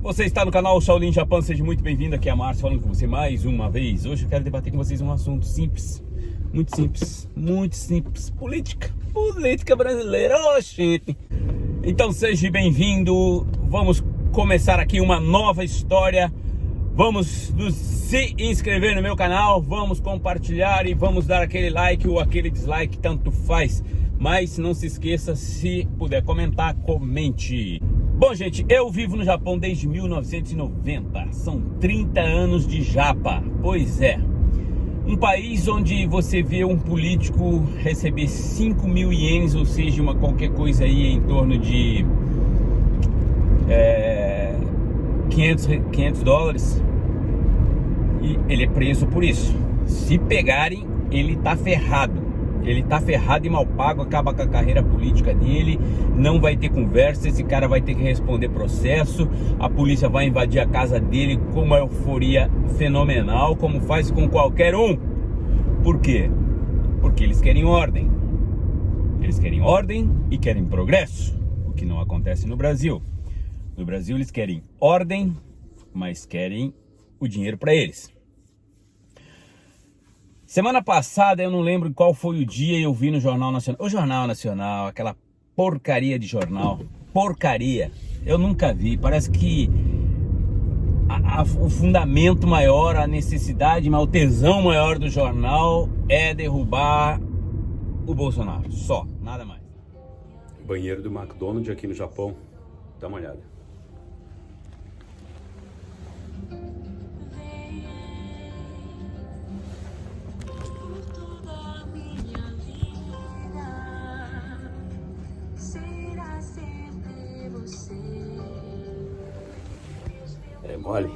Você está no canal Shaolin Japan, seja muito bem-vindo. Aqui é a Márcio falando com você mais uma vez. Hoje eu quero debater com vocês um assunto simples, muito simples. Política brasileira, gente. Então seja bem-vindo. Vamos começar aqui uma nova história. Vamos se inscrever no meu canal, vamos compartilhar e vamos dar aquele like ou aquele dislike, tanto faz. Mas não se esqueça, se puder comentar, comente. Bom, gente, eu vivo no Japão desde 1990. São 30 anos de japa. Pois é. Um país onde você vê um político receber 5 mil ienes, ou seja, qualquer coisa aí em torno de 500 dólares. E ele é preso por isso. Se pegarem, ele tá ferrado. Ele tá ferrado e mal pago, acaba com a carreira política dele, não vai ter conversa, esse cara vai ter que responder processo, a polícia vai invadir a casa dele com uma euforia fenomenal, como faz com qualquer um. Por quê? Porque eles querem ordem. Eles querem ordem e querem progresso, o que não acontece no Brasil. No Brasil eles querem ordem, mas querem o dinheiro para eles. Semana passada, eu não lembro qual foi o dia, eu vi no Jornal Nacional. O Jornal Nacional, aquela porcaria de jornal. Porcaria. Eu nunca vi. Parece que o fundamento maior, a necessidade, o tesão maior do jornal é derrubar o Bolsonaro. Só, nada mais. Banheiro do McDonald's aqui no Japão. Dá uma olhada. É mole.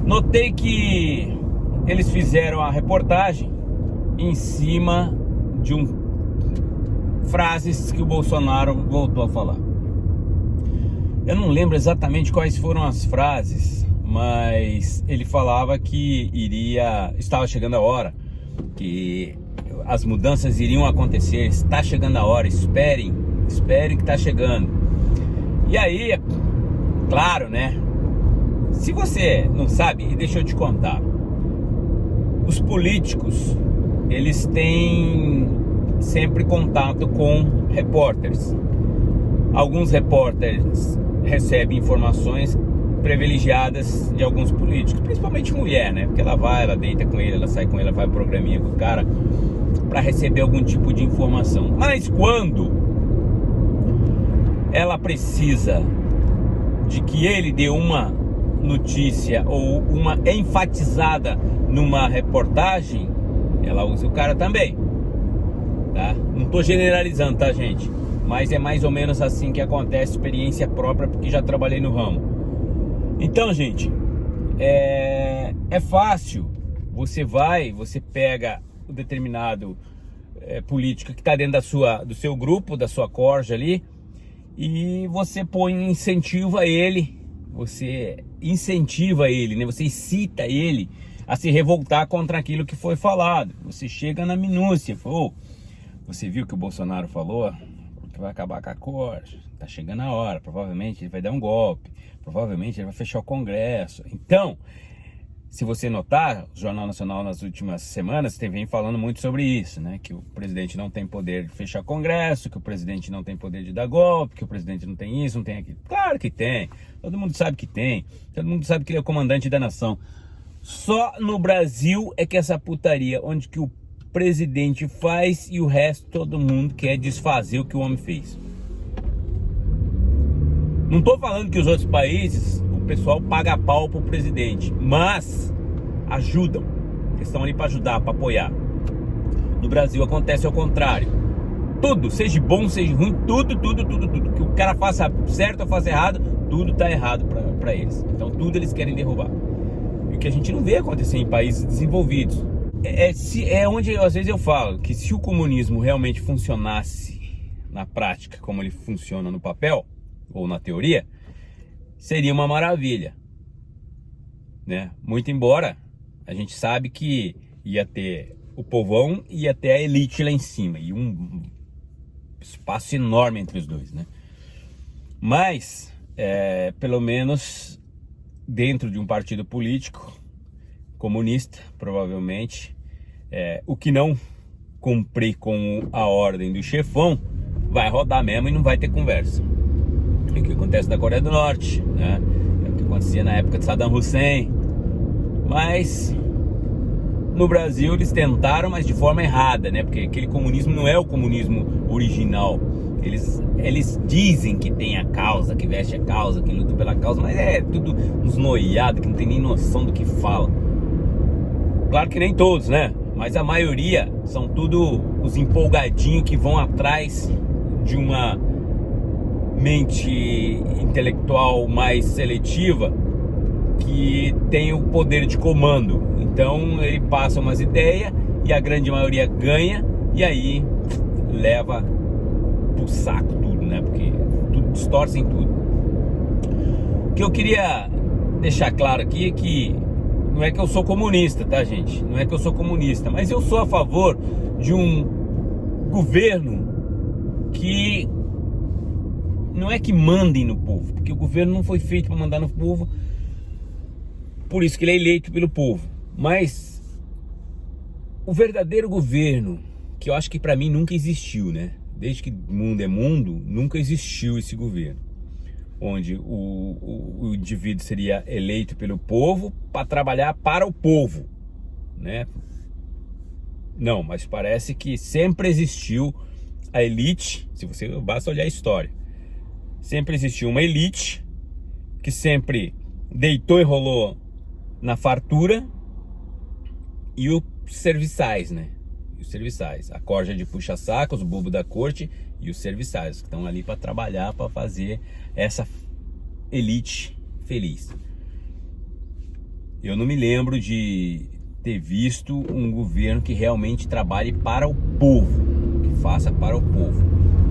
Notei que eles fizeram a reportagem em cima de frases que o Bolsonaro voltou a falar. Eu não lembro exatamente quais foram as frases, mas ele falava que estava chegando a hora, que as mudanças iriam acontecer, está chegando a hora, espere que está chegando. E aí, claro, né? Se você não sabe, e deixa eu te contar, os políticos, eles têm sempre contato com repórteres. Alguns repórteres recebem informações privilegiadas de alguns políticos, principalmente mulher, né? Porque ela deita com ele, ela sai com ele, ela faz um programinha com o cara para receber algum tipo de informação. Mas quando ela precisa de que ele dê uma notícia ou uma enfatizada numa reportagem, ela usa o cara também, tá? Não tô generalizando, tá, gente? Mas é mais ou menos assim que acontece, experiência própria, porque já trabalhei no ramo. Então, gente, é fácil. Você pega o determinado político que está dentro do seu grupo, da sua corja ali, e você incentiva ele, né? Você incita ele a se revoltar contra aquilo que foi falado. Você chega na minúcia, você viu que o Bolsonaro falou que vai acabar com a corja, tá chegando a hora, provavelmente ele vai dar um golpe, provavelmente ele vai fechar o Congresso. Então, se você notar, o Jornal Nacional nas últimas semanas vem falando muito sobre isso, né? Que o presidente não tem poder de fechar Congresso, que o presidente não tem poder de dar golpe, que o presidente não tem isso, não tem aquilo. Claro que tem, todo mundo sabe que tem, todo mundo sabe que ele é o comandante da nação. Só no Brasil é que essa putaria, onde que o presidente faz e o resto todo mundo quer desfazer o que o homem fez. Não tô falando que os outros países o pessoal paga pau pro presidente, mas ajudam. Eles estão ali para ajudar, para apoiar. No Brasil acontece ao contrário. Tudo, seja bom, seja ruim, tudo. Que o cara faça certo ou faça errado, tudo tá errado para eles. Então tudo eles querem derrubar. E o que a gente não vê acontecer em países desenvolvidos. É onde às vezes eu falo que se o comunismo realmente funcionasse na prática, como ele funciona no papel ou na teoria, seria uma maravilha, né? Muito embora a gente sabe que ia ter o povão e ia ter a elite lá em cima, e um espaço enorme entre os dois, né? Mas, pelo menos dentro de um partido político, comunista, provavelmente, o que não cumprir com a ordem do chefão, vai rodar mesmo e não vai ter conversa. É o que acontece na Coreia do Norte, né? É o que acontecia na época de Saddam Hussein. Mas no Brasil eles tentaram, mas de forma errada, né? Porque aquele comunismo não é o comunismo original. Eles dizem que tem a causa, que veste a causa, que luta pela causa, mas é tudo uns noiados que não tem nem noção do que fala. Claro que nem todos, né? Mas a maioria são tudo os empolgadinhos que vão atrás de uma mente intelectual mais seletiva, que tem o poder de comando. Então ele passa umas ideias e a grande maioria ganha, e aí leva pro saco tudo, né? Porque tudo distorcem tudo. O que eu queria deixar claro aqui é que não é que eu sou comunista, tá, gente? Não é que eu sou comunista, mas eu sou a favor de um governo que não é que mandem no povo, porque o governo não foi feito para mandar no povo, por isso que ele é eleito pelo povo. Mas o verdadeiro governo, que eu acho que para mim nunca existiu, né? Desde que mundo é mundo, nunca existiu esse governo, onde o indivíduo seria eleito pelo povo para trabalhar para o povo, né? Não, mas parece que sempre existiu a elite. Se você basta olhar a história, sempre existiu uma elite que sempre deitou e rolou na fartura, e os serviçais, né? Os serviçais, a corja de puxa-saco, os bobos da corte e os serviçais, que estão ali para trabalhar, para fazer essa elite feliz. Eu não me lembro de ter visto um governo que realmente trabalhe para o povo, que faça para o povo.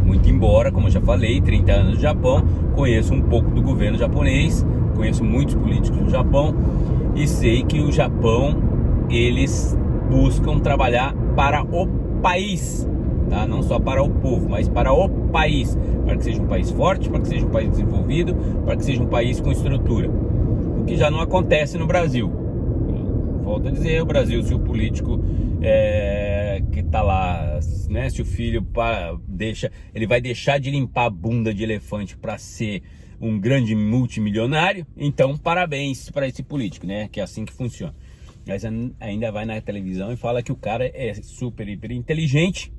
Muito embora, como eu já falei, 30 anos no Japão, conheço um pouco do governo japonês, conheço muitos políticos do Japão e sei que o Japão, eles buscam trabalhar para o país, tá? Não só para o povo, mas para o país, para que seja um país forte, para que seja um país desenvolvido, para que seja um país com estrutura, o que já não acontece no Brasil. Volto a dizer, o Brasil, se o político que tá lá, né, se o filho ele vai deixar de limpar a bunda de elefante para ser um grande multimilionário, então parabéns para esse político, né? Que é assim que funciona. Mas ainda vai na televisão e fala que o cara é super, hiper inteligente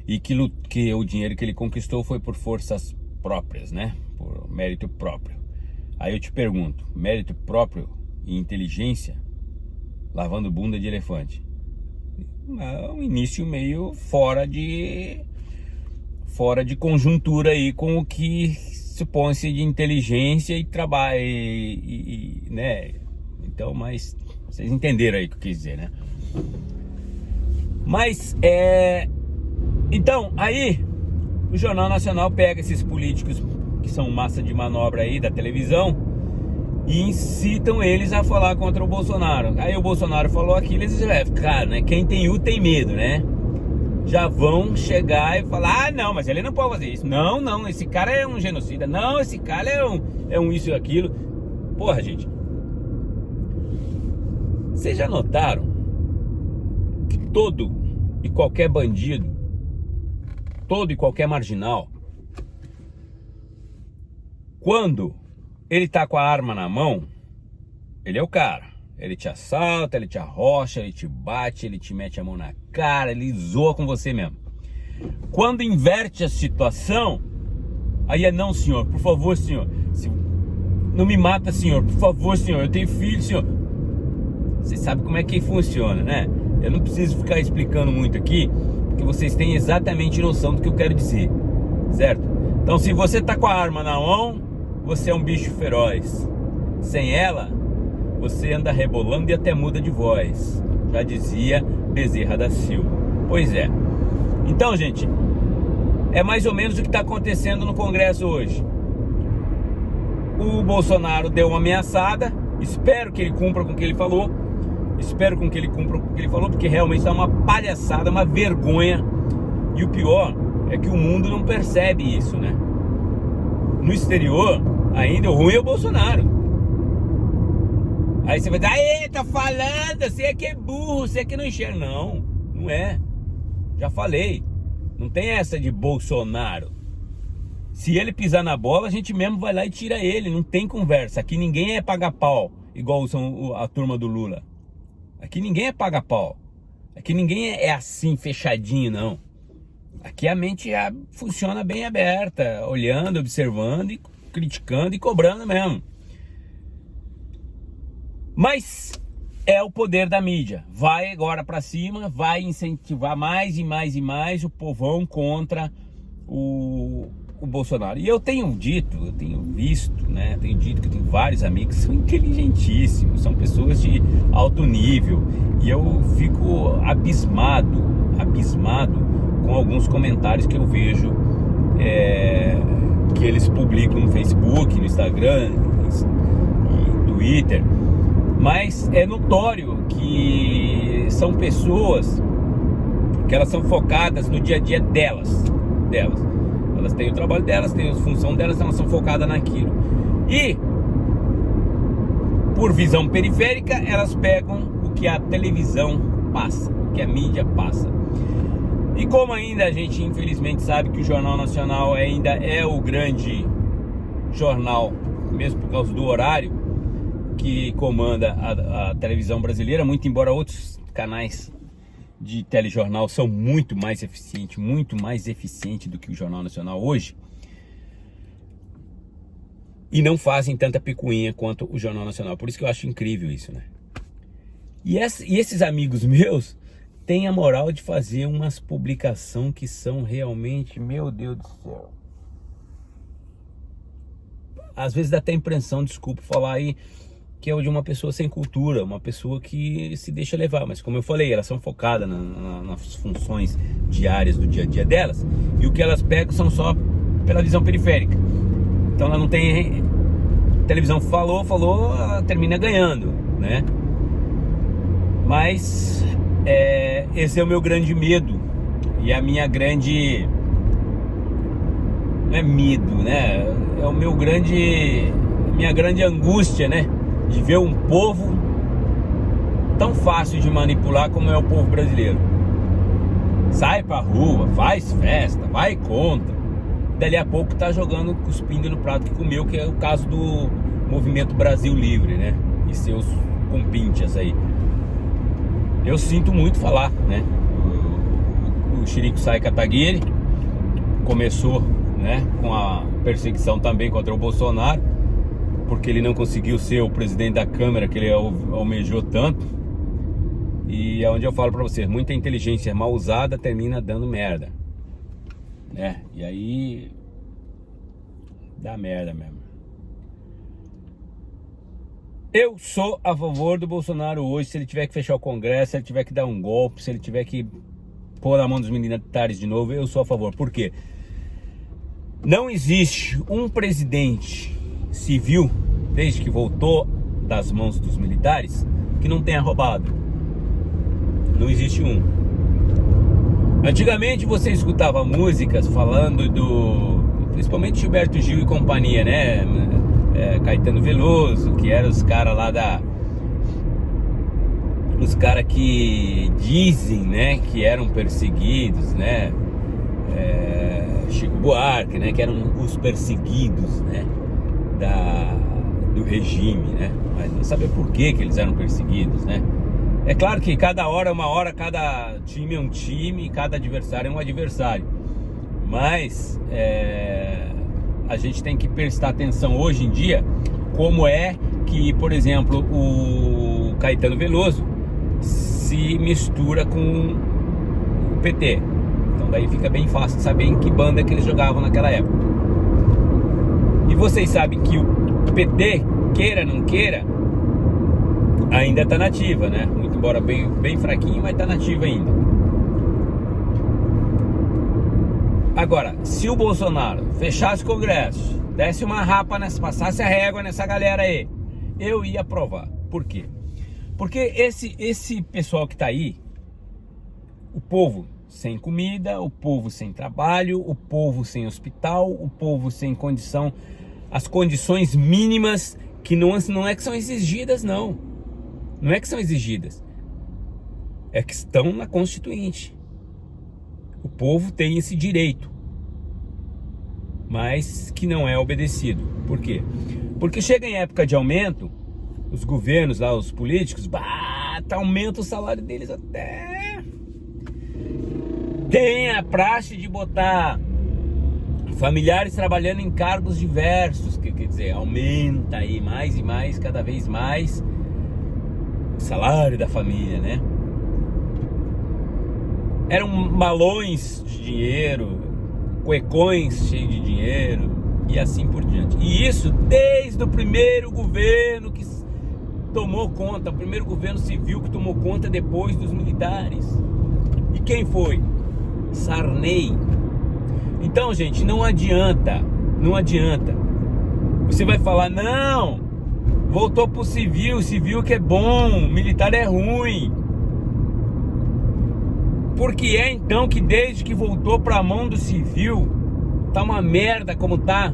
e que o dinheiro que ele conquistou foi por forças próprias, né? Por mérito próprio. Aí eu te pergunto, mérito próprio e inteligência lavando bunda de elefante? É um início meio fora de conjuntura aí com o que supõe-se de inteligência e trabalho, né? Então, mas vocês entenderam aí o que eu quis dizer, né? Mas, então, aí o Jornal Nacional pega esses políticos que são massa de manobra aí da televisão e incitam eles a falar contra o Bolsonaro. Aí o Bolsonaro falou aquilo, eles dizem, cara, né? Quem tem U tem medo, né? Já vão chegar e falar, não, mas ele não pode fazer isso. Não, esse cara é um genocida. Não, esse cara é um isso e aquilo. Porra, gente. Vocês já notaram que todo e qualquer bandido, todo e qualquer marginal, quando ele tá com a arma na mão, ele é o cara. Ele te assalta, ele te arrocha, ele te bate, ele te mete a mão na cara, ele zoa com você mesmo. Quando inverte a situação, aí é não, senhor, por favor, senhor. Não me mata, senhor, por favor, senhor, eu tenho filho, senhor. Você sabe como é que funciona, né? Eu não preciso ficar explicando muito aqui, porque vocês têm exatamente noção do que eu quero dizer, certo? Então, se você tá com a arma na mão, você é um bicho feroz. Sem ela, você anda rebolando e até muda de voz. Já dizia Bezerra da Silva. Pois é. Então, gente, é mais ou menos o que está acontecendo no Congresso hoje. O Bolsonaro deu uma ameaçada. Espero que ele cumpra com o que ele falou. Porque realmente está uma palhaçada, uma vergonha. E o pior é que o mundo não percebe isso, né? No exterior, ainda o ruim é o Bolsonaro. Aí você vai dizer, aê, tá falando, você é que é burro, você é que não enxerga. Não, não é. Já falei. Não tem essa de Bolsonaro. Se ele pisar na bola, a gente mesmo vai lá e tira ele. Não tem conversa. Aqui ninguém é paga pau, igual são a turma do Lula. Aqui ninguém é paga pau. Aqui ninguém é assim, fechadinho, não. Aqui a mente funciona bem aberta, olhando, observando, e criticando e cobrando mesmo. Mas é o poder da mídia. Vai agora pra cima, vai incentivar mais e mais e mais o povão contra o Bolsonaro. E eu tenho dito, eu tenho visto, né? Tenho dito que eu tenho vários amigos que são inteligentíssimos, são pessoas de alto nível. E eu fico abismado com alguns comentários que eu vejo que eles publicam no Facebook, no Instagram, no Twitter. Mas é notório que são pessoas que elas são focadas no dia a dia delas. Elas têm o trabalho delas, têm a função delas, então elas são focadas naquilo. E, por visão periférica, elas pegam o que a televisão passa, o que a mídia passa. E como ainda a gente infelizmente sabe que o Jornal Nacional ainda é o grande jornal, mesmo por causa do horário, que comanda a televisão brasileira, muito embora outros canais de telejornal são muito mais eficientes do que o Jornal Nacional hoje, e não fazem tanta picuinha quanto o Jornal Nacional. Por isso que eu acho incrível isso, né? E esses amigos meus têm a moral de fazer umas publicações que são realmente, meu Deus do céu. Às vezes dá até impressão, desculpa falar aí, que é de uma pessoa sem cultura, uma pessoa que se deixa levar. Mas como eu falei, elas são focadas nas funções diárias do dia a dia delas, e o que elas pegam são só pela visão periférica. Então ela não tem... televisão falou, ela termina ganhando, né? Mas esse é o meu grande medo, e a minha grande... não é medo, né? É o meu grande... minha grande angústia, né? De ver um povo tão fácil de manipular como é o povo brasileiro. Sai pra rua, faz festa, vai contra. Dali a pouco tá jogando, cuspindo no prato que comeu, que é o caso do Movimento Brasil Livre, né? E seus compinches aí. Eu sinto muito falar, né? O Chirico Sai Kataguiri começou, né, com a perseguição também contra o Bolsonaro, porque ele não conseguiu ser o presidente da Câmara que ele almejou tanto. E é onde eu falo pra vocês, muita inteligência mal usada termina dando merda, né? E aí dá merda mesmo. Eu sou a favor do Bolsonaro hoje. Se ele tiver que fechar o Congresso, se ele tiver que dar um golpe, se ele tiver que pôr na mão dos militares de novo, eu sou a favor. Por quê? Não existe um presidente civil, desde que voltou das mãos dos militares, que não tenha roubado. Não existe um. Antigamente você escutava músicas falando principalmente Gilberto Gil e companhia, né? Caetano Veloso, que eram os caras lá os caras que dizem, né, que eram perseguidos, né? Chico Buarque, né, que eram os perseguidos, né, do regime, né? Mas não saber por que eles eram perseguidos, né? É claro que cada hora é uma hora, cada time é um time, cada adversário é um adversário. Mas a gente tem que prestar atenção hoje em dia como é que, por exemplo, o Caetano Veloso se mistura com o PT. Então daí fica bem fácil saber em que banda que eles jogavam naquela época. E vocês sabem que o PT, queira não queira, ainda está nativa, né? Muito embora bem fraquinho, mas está nativa ainda. Agora, se o Bolsonaro fechasse o Congresso, desse uma rapa, passasse a régua nessa galera aí, eu ia aprovar. Por quê? Porque esse pessoal que está aí, o povo sem comida, o povo sem trabalho, o povo sem hospital, o povo sem condição, as condições mínimas que não é que são exigidas, não é que são exigidas, é que estão na Constituinte. O povo tem esse direito, mas que não é obedecido. Por quê? Porque chega em época de aumento, os governos lá, os políticos, aumenta o salário deles até. Tem a praxe de botar familiares trabalhando em cargos diversos, que quer dizer, aumenta aí mais e mais, cada vez mais, o salário da família, né? Eram balões de dinheiro, cuecões cheios de dinheiro e assim por diante. E isso desde o primeiro governo que tomou conta, o primeiro governo civil que tomou conta depois dos militares. E quem foi? Sarney. Então, gente, não adianta. Você vai falar, não, voltou pro civil que é bom, militar é ruim. Porque é então que desde que voltou pra mão do civil, tá uma merda como tá.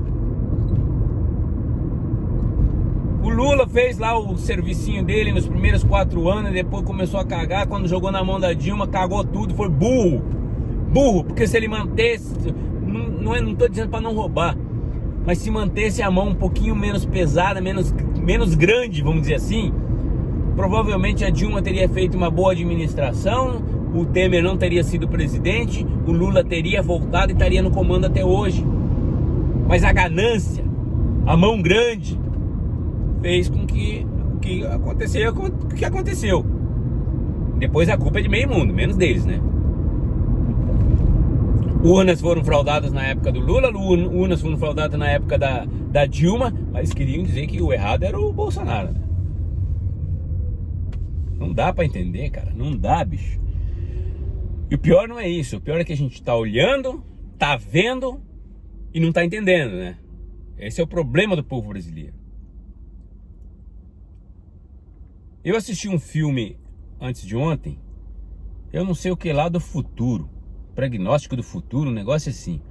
O Lula fez lá o servicinho dele nos primeiros 4 anos, e depois começou a cagar. Quando jogou na mão da Dilma, cagou tudo, foi burro, porque se ele mantesse, não tô dizendo pra não roubar, mas se mantesse a mão um pouquinho menos pesada, menos grande, vamos dizer assim, provavelmente a Dilma teria feito uma boa administração, o Temer não teria sido presidente, o Lula teria voltado e estaria no comando até hoje. Mas a ganância, a mão grande, fez com que o que aconteceu. Depois a culpa é de meio mundo, menos deles, né? Urnas foram fraudadas na época do Lula, urnas foram fraudadas na época da Dilma, mas queriam dizer que o errado era o Bolsonaro, né? Não dá pra entender, cara, não dá, bicho. E o pior não é isso, o pior é que a gente tá olhando, tá vendo e não tá entendendo, né? Esse é o problema do povo brasileiro. Eu assisti um filme antes de ontem, eu não sei o que lá do futuro, prognóstico do futuro, um negócio assim.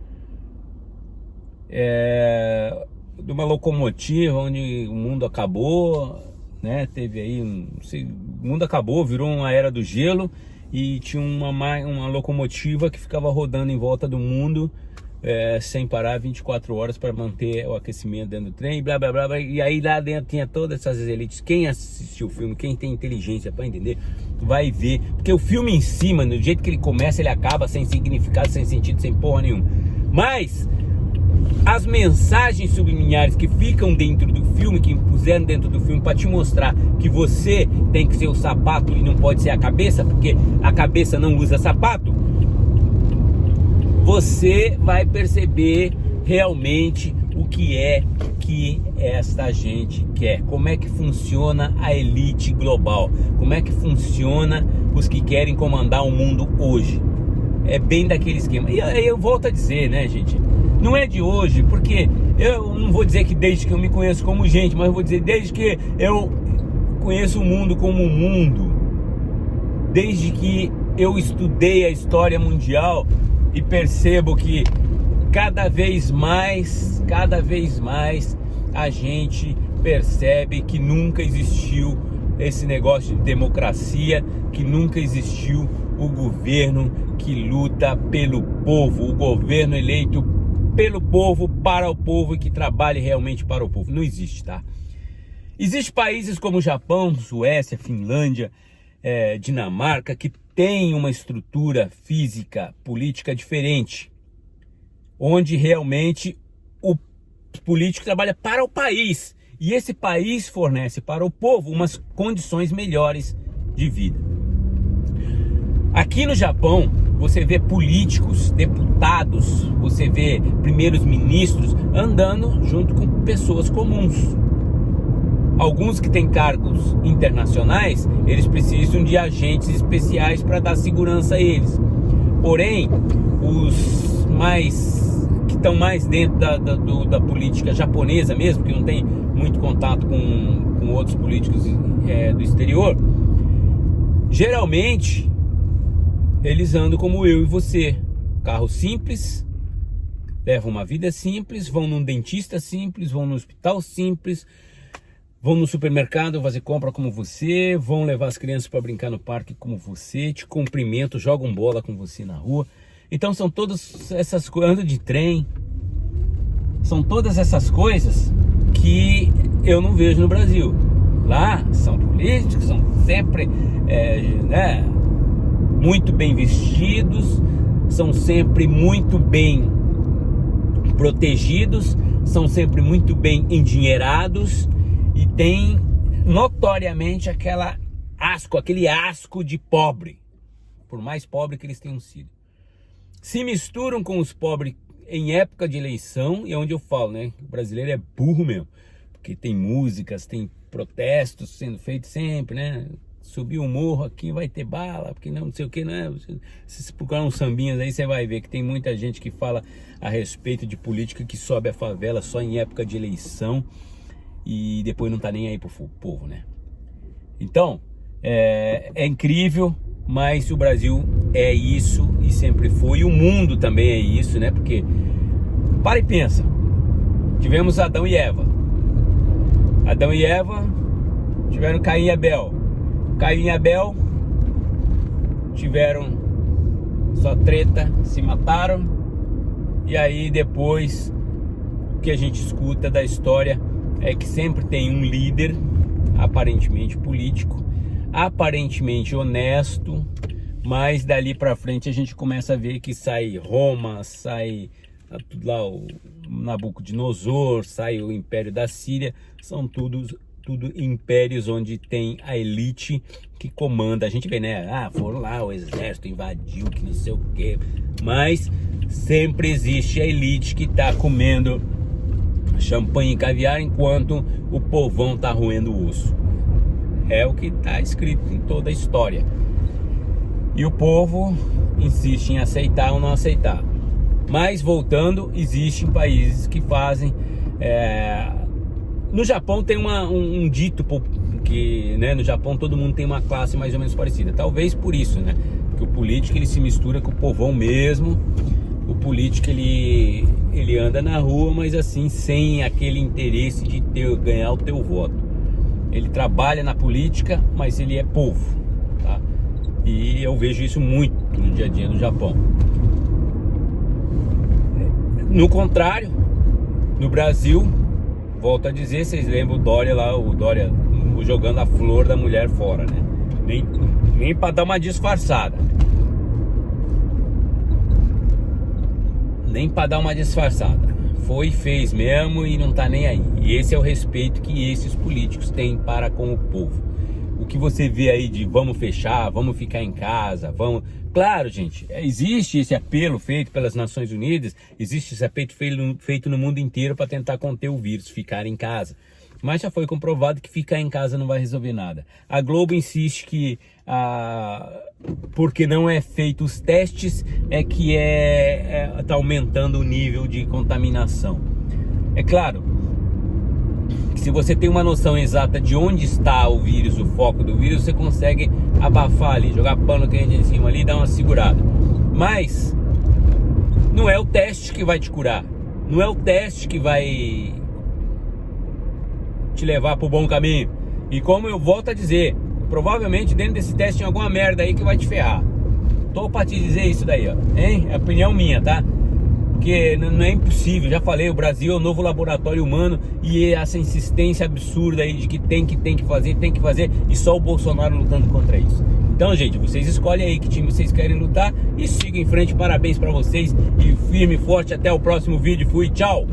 De uma locomotiva onde o mundo acabou, né? Teve aí, não sei, o mundo acabou, virou uma era do gelo e tinha uma locomotiva que ficava rodando em volta do mundo sem parar 24 horas para manter o aquecimento dentro do trem, blá blá blá, e aí lá dentro tinha todas essas elites. Quem assistiu o filme, quem tem inteligência para entender, vai ver, porque o filme em cima, no jeito que ele começa, ele acaba sem significado, sem sentido, sem porra nenhuma. Mas as mensagens subliminares que ficam dentro do filme, que puseram dentro do filme para te mostrar que você tem que ser o sapato e não pode ser a cabeça, porque a cabeça não usa sapato, você vai perceber realmente o que é que esta gente quer, como é que funciona a elite global, como é que funciona os que querem comandar o mundo hoje. É bem daquele esquema. E aí eu volto a dizer, né, gente, não é de hoje, porque eu não vou dizer que desde que eu me conheço como gente, mas eu vou dizer desde que eu conheço o mundo como mundo, desde que eu estudei a história mundial e percebo que cada vez mais a gente percebe que nunca existiu esse negócio de democracia, que nunca existiu o governo que luta pelo povo, o governo eleito pelo povo, para o povo e que trabalhe realmente para o povo. Não existe, tá? Existem países como Japão, Suécia, Finlândia, Dinamarca, que tem uma estrutura física, política diferente, onde realmente o político trabalha para o país e esse país fornece para o povo umas condições melhores de vida. Aqui no Japão, você vê políticos, deputados, você vê primeiros ministros andando junto com pessoas comuns. Alguns que têm cargos internacionais, eles precisam de agentes especiais para dar segurança a eles. Porém, os que estão mais dentro da política japonesa mesmo, que não tem muito contato com outros políticos do exterior, geralmente eles andam como eu e você, carro simples, levam uma vida simples, vão num dentista simples, vão no hospital simples, vão no supermercado fazer compra como você, vão levar as crianças para brincar no parque como você, te cumprimentam, jogam bola com você na rua. Então são todas essas coisas, andam de trem, são todas essas coisas que eu não vejo no Brasil. Lá são políticos, são sempre muito bem vestidos, são sempre muito bem protegidos, são sempre muito bem endinheirados e tem notoriamente aquele asco de pobre, por mais pobre que eles tenham sido. Se misturam com os pobres em época de eleição, e é onde eu falo, né? O brasileiro é burro mesmo, porque tem músicas, tem protestos sendo feitos sempre, né? Subir o morro aqui vai ter bala, porque não sei o que, né? Se você procurar uns sambinhas aí, você vai ver que tem muita gente que fala a respeito de política que sobe a favela só em época de eleição e depois não tá nem aí pro povo, né? Então, é incrível, mas o Brasil é isso e sempre foi, e o mundo também é isso, né? Porque, para e pensa, tivemos Adão e Eva. Adão e Eva tiveram Caim e Abel. Caim e Abel tiveram só treta, se mataram. E aí depois o que a gente escuta da história é que sempre tem um líder, aparentemente político, aparentemente honesto, mas dali pra frente a gente começa a ver que sai Roma, sai tudo lá o Nabucodonosor, sai o Império da Síria, são tudo impérios onde tem a elite que comanda. A gente vê, né? Foram lá, o exército invadiu, que não sei o que, mas sempre existe a elite que tá comendo champanhe e caviar enquanto o povão tá roendo o osso. É o que tá escrito em toda a história. E o povo insiste em aceitar ou não aceitar. Mas voltando, existem países que fazem. No Japão tem um dito que, né, no Japão todo mundo tem uma classe mais ou menos parecida. Talvez por isso, né? Porque o político ele se mistura com o povão mesmo. O político ele anda na rua, mas assim, sem aquele interesse de ganhar o teu voto. Ele trabalha na política, mas ele é povo, tá? E eu vejo isso muito no dia a dia no Japão. No contrário, no Brasil, volto a dizer, vocês lembram o Dória lá, jogando a flor da mulher fora, né? Nem para dar uma disfarçada. Nem para dar uma disfarçada. Foi e fez mesmo e não tá nem aí. E esse é o respeito que esses políticos têm para com o povo. O que você vê aí de vamos fechar, vamos ficar em casa, vamos... Claro, gente, existe esse apelo feito pelas Nações Unidas, existe esse apelo feito no mundo inteiro para tentar conter o vírus, ficar em casa. Mas já foi comprovado que ficar em casa não vai resolver nada. A Globo insiste que porque não é feito os testes é que tá aumentando o nível de contaminação. É claro que se você tem uma noção exata de onde está o vírus, o foco do vírus, você consegue abafar ali, jogar pano quente em cima ali e dar uma segurada. Mas não é o teste que vai te curar, não é o teste que vai te levar para o bom caminho. E como eu volto a dizer, provavelmente dentro desse teste tem alguma merda aí que vai te ferrar. Tô para te dizer isso daí, ó, hein? É opinião minha, tá? Porque não é impossível, já falei, o Brasil é o novo laboratório humano e essa insistência absurda aí de que tem que fazer, e só o Bolsonaro lutando contra isso. Então, gente, vocês escolhem aí que time vocês querem lutar e sigam em frente. Parabéns para vocês e firme e forte. Até o próximo vídeo. Fui, tchau!